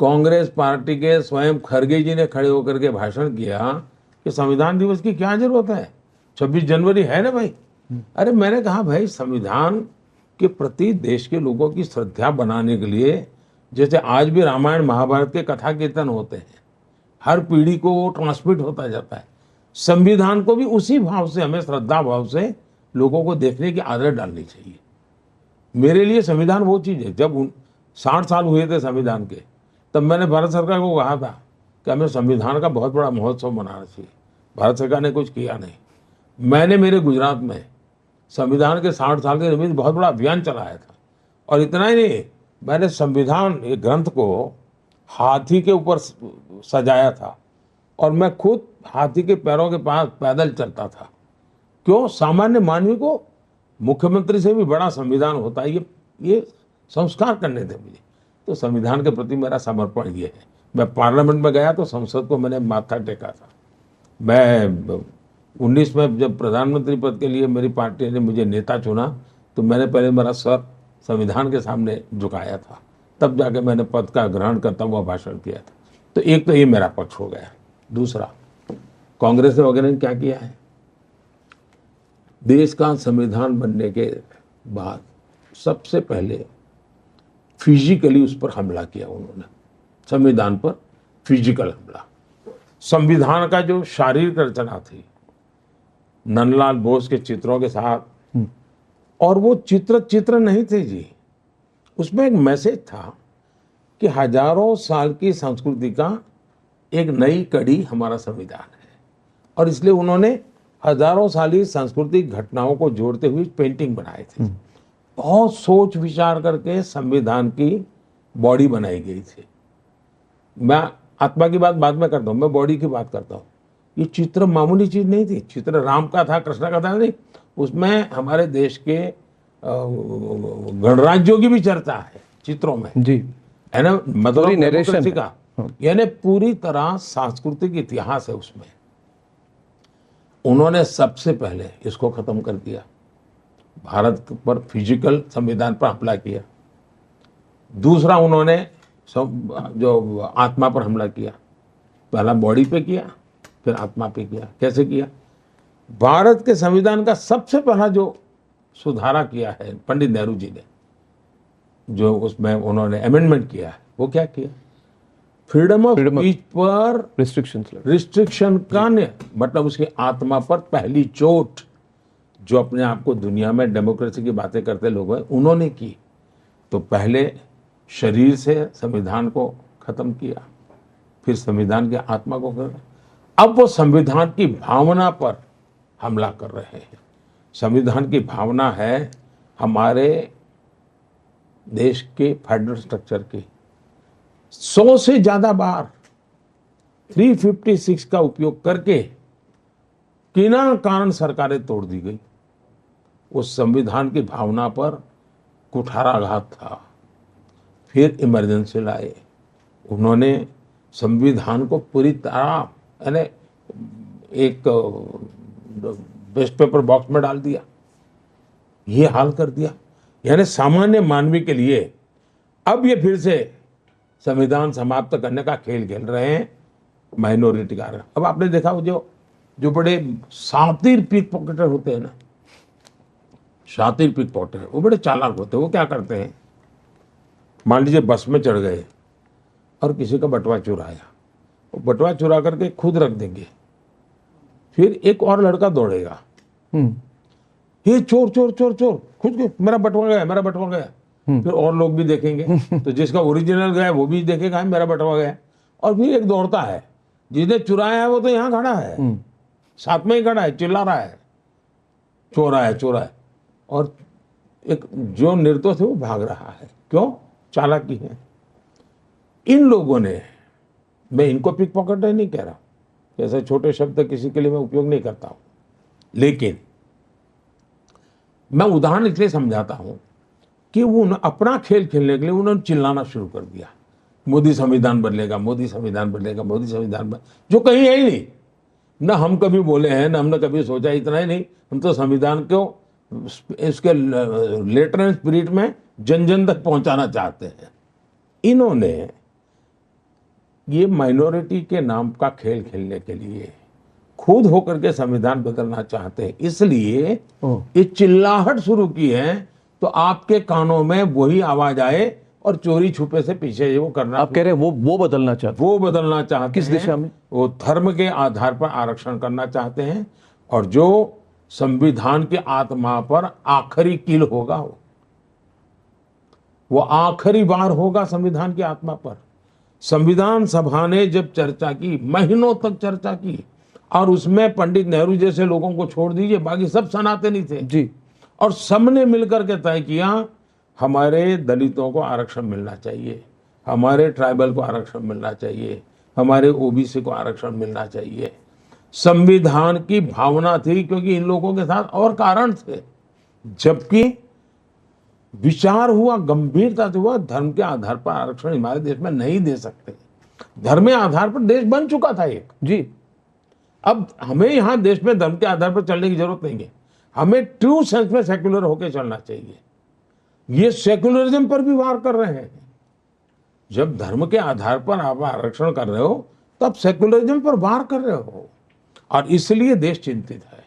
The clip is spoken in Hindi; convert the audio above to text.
कांग्रेस पार्टी के स्वयं खड़गे जी ने खड़े होकर के भाषण किया कि संविधान दिवस की क्या जरूरत है, 26 जनवरी है ना भाई। अरे मैंने कहा भाई, संविधान के प्रति देश के लोगों की श्रद्धा बनाने के लिए, जैसे आज भी रामायण महाभारत के कथा कीर्तन होते हैं, हर पीढ़ी को वो ट्रांसमिट होता जाता है, संविधान को भी उसी भाव से, हमें श्रद्धा भाव से लोगों को देखने की आदत डालनी चाहिए। मेरे लिए संविधान वो चीज है, जब 60 साल हुए थे संविधान के, तब मैंने भारत सरकार को कहा था कि हमें संविधान का बहुत बड़ा महोत्सव मनाना चाहिए। भारत सरकार ने कुछ किया नहीं। मैंने मेरे गुजरात में संविधान के 60 साल के निमित्त बहुत बड़ा अभियान चलाया था, और इतना ही नहीं, मैंने संविधान एक ग्रंथ को हाथी के ऊपर सजाया था, और मैं खुद हाथी के पैरों के पास पैदल चलता था। क्यों? सामान्य मानवी को मुख्यमंत्री से भी बड़ा संविधान होता है, ये संस्कार करने थे मुझे। तो संविधान के प्रति मेरा समर्पण ये है। मैं पार्लियामेंट में गया तो संसद को मैंने माथा टेका था। मैं 19 में जब प्रधानमंत्री पद के लिए मेरी पार्टी ने मुझे नेता चुना, तो मैंने पहले मेरा सर संविधान के सामने झुकाया था, तब जाके मैंने पद का ग्रहण करता हुआ भाषण किया था। तो एक तो ये मेरा पक्ष हो गया। दूसरा, कांग्रेस वगैरह ने क्या किया है, देश का संविधान बनने के बाद सबसे पहले फिजिकली उस पर हमला किया उन्होंने, संविधान पर फिजिकल हमला। संविधान का जो शारीरिक रचना थी, नंदलाल बोस के चित्रों के साथ, और वो चित्र नहीं थे जी, उसमें एक मैसेज था कि हजारों साल की संस्कृति का एक नई कड़ी हमारा संविधान है, और इसलिए उन्होंने हजारों साली सांस्कृतिक घटनाओं को जोड़ते हुए पेंटिंग बनाए थे। बहुत सोच विचार करके संविधान की बॉडी बनाई गई थी। मैं आत्मा की बात बाद में करता हूँ, मैं बॉडी की बात करता हूँ। ये चित्र मामूली चीज नहीं थी। चित्र राम का था, कृष्ण का था नहीं, उसमें हमारे देश के गणराज्यों की भी चर्चा है चित्रों में जी, है ना, मतलब नरेशन का, यानी पूरी तरह सांस्कृतिक इतिहास है उसमें। उन्होंने सबसे पहले इसको खत्म कर दिया, भारत पर फिजिकल संविधान पर हमला किया। दूसरा, उन्होंने जो आत्मा पर हमला किया, पहला बॉडी पे किया, फिर आत्मा पे किया। कैसे किया? भारत के संविधान का सबसे पहला जो सुधारा किया है पंडित नेहरू जी ने, जो उसमें उन्होंने अमेंडमेंट किया है, वो क्या किया? फ्रीडम ऑफ स्पीच पर रिस्ट्रिक्शन का मतलब उसकी आत्मा पर पहली चोट, जो अपने आप को दुनिया में डेमोक्रेसी की बातें करते लोग हैं, उन्होंने की। तो पहले शरीर से संविधान को खत्म किया, फिर संविधान की आत्मा को कर, अब वो संविधान की भावना पर हमला कर रहे हैं। संविधान की भावना है हमारे देश के फेडरल स्ट्रक्चर की। 100 से ज्यादा बार 356 का उपयोग करके बिना कारण सरकारें तोड़ दी गई। उस संविधान की भावना पर कुठाराघात था। फिर इमरजेंसी लाए, उन्होंने संविधान को पूरी तरह यानी एक वेस्ट पेपर बॉक्स में डाल दिया, ये हाल कर दिया। यानी सामान्य मानवी के लिए अब ये फिर से संविधान समाप्त करने का खेल खेल रहे हैं माइनॉरिटी का। अब आपने देखा वो जो बड़े शातिर पिक पॉकेटर होते हैं ना, शातिर पिक पॉकेटर, वो बड़े चालाक होते हैं। वो क्या करते हैं, मान लीजिए बस में चढ़ गए और किसी का बटुआ चुराया, वो बटुआ चुरा करके खुद रख देंगे, फिर एक और लड़का दौड़ेगा, ये चोर चोर चोर चोर, खुद मेरा बटुआ गया, मेरा बटुआ गया। फिर और लोग भी देखेंगे, तो जिसका ओरिजिनल गया वो भी देखेगा मेरा बटुआ गया। और फिर एक दौड़ता है, जिसने चुराया है वो तो यहाँ खड़ा है, साथ में ही खड़ा है, चिल्ला रहा है चोरा है चोरा है, और एक जो निर्दोष है वो भाग रहा है। क्यों? चालाकी है। इन लोगों ने, मैं इनको पिक पॉकेटर नहीं कह रहा, ऐसे छोटे शब्द किसी के लिए मैं उपयोग नहीं करता हूं, लेकिन मैं उदाहरण इसलिए समझाता हूं कि वो अपना खेल खेलने के लिए उन्होंने चिल्लाना शुरू कर दिया, मोदी संविधान बदलेगा, मोदी संविधान बदलेगा, मोदी संविधान बदलेगा, जो कहीं है ही नहीं। न हम कभी बोले हैं, न हमने कभी सोचा। इतना ही नहीं, हम तो संविधान को इसके लेटर एंड स्पिरिट में जन जन तक पहुंचाना चाहते हैं। इन्होंने ये माइनॉरिटी के नाम का खेल खेलने के लिए खुद होकर के संविधान बदलना चाहते हैं, इसलिए ओह, ये चिल्लाहट शुरू की है। तो आपके कानों में वही आवाज आए और चोरी छुपे से पीछे वो करना, आप कह रहे हैं वो बदलना चाहते वो बदलना चाहते किस हैं। दिशा में? वो धर्म के आधार पर आरक्षण करना चाहते हैं, और जो संविधान की आत्मा पर आखिरी कील होगा, वो आखिरी बार होगा संविधान की आत्मा पर। संविधान सभा ने जब चर्चा की, महीनों तक चर्चा की, और उसमें पंडित नेहरू जैसे लोगों को छोड़ दीजिए, बाकी सब सनातनी थे जी, और सबने मिलकर के तय किया हमारे दलितों को आरक्षण मिलना चाहिए, हमारे ट्राइबल को आरक्षण मिलना चाहिए, हमारे ओबीसी को आरक्षण मिलना चाहिए। संविधान की भावना थी, क्योंकि इन लोगों के साथ और कारण थे। जबकि विचार हुआ, गंभीरता से हुआ, धर्म के आधार पर आरक्षण हमारे देश में नहीं दे सकते। धर्म के आधार पर देश बन चुका था एक। जी, अब हमें यहाँ देश में धर्म के आधार पर चलने की जरूरत नहीं है, हमें ट्रू सेंस में सेक्युलर होकर चलना चाहिए। ये सेक्युलरिज्म पर भी वार कर रहे हैं। जब धर्म के आधार पर आप आरक्षण कर रहे हो, तब सेक्युलरिज्म पर वार कर रहे हो, और इसलिए देश चिंतित है।